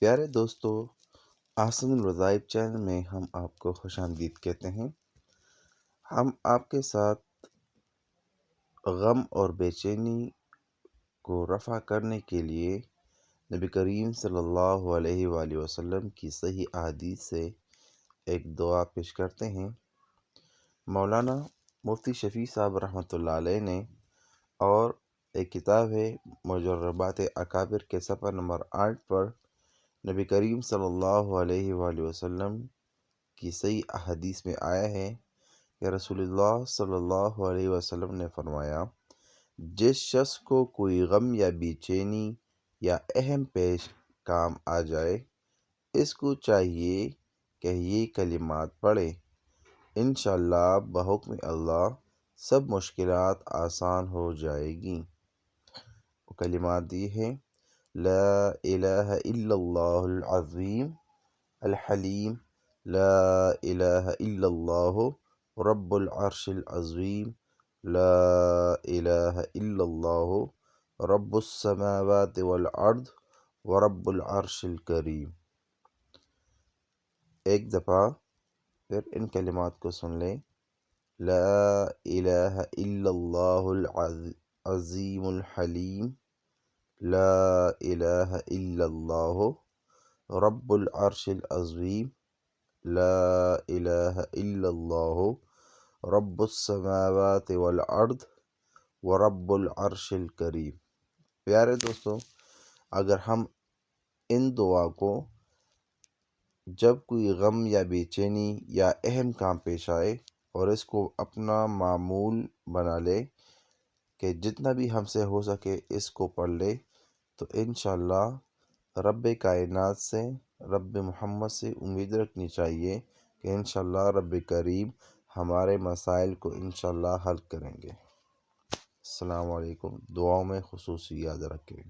پیارے دوستو، احسن الوظائف چینل میں ہم آپ کو خوش آمدید کہتے ہیں۔ ہم آپ کے ساتھ غم اور بے چینی کو رفع کرنے کے لیے نبی کریم صلی اللہ علیہ وآلہ وسلم کی صحیح احادیث سے ایک دعا پیش کرتے ہیں۔ مولانا مفتی شفیع صاحب رحمۃ اللہ علیہ نے اور ایک کتاب ہے مجربات اکابر کے صفحہ نمبر 8 پر نبی کریم صلی اللہ علیہ وآلہ وسلم کی صحیح احادیث میں آیا ہے کہ رسول اللہ صلی اللہ علیہ وسلم نے فرمایا، جس شخص کو کوئی غم یا بے چینی یا اہم پیش کام آ جائے، اس کو چاہیے کہ یہ کلمات پڑھے، انشاءاللہ بحکم اللہ سب مشکلات آسان ہو جائے گی۔ وہ کلمات یہ ہیں: لا الہ الا اللہ العظیم الحلیم، لا الہ الا اللہ رب العرش العظیم، لا الہ الا اللہ رب السماوات والارض ورب العرش الکریم۔ ایک دفعہ پھر ان کلمات کو سن لیں۔ لا الہ الا اللہ العظیم الحلیم، لا الہ الا اللہ رب العرش العظیم، لا الہ الا اللہ رب السماوات والارض ورب العرش الکریم۔ پیارے دوستو، اگر ہم ان دعا کو جب کوئی غم یا بے چینی یا اہم کام پیش آئے اور اس کو اپنا معمول بنا لے کہ جتنا بھی ہم سے ہو سکے اس کو پڑھ لے، تو انشاءاللہ رب کائنات سے، رب محمد سے امید رکھنی چاہیے کہ انشاءاللہ رب کریم ہمارے مسائل کو انشاءاللہ حل کریں گے۔ السلام علیکم۔ دعاؤں میں خصوصی یاد رکھیں۔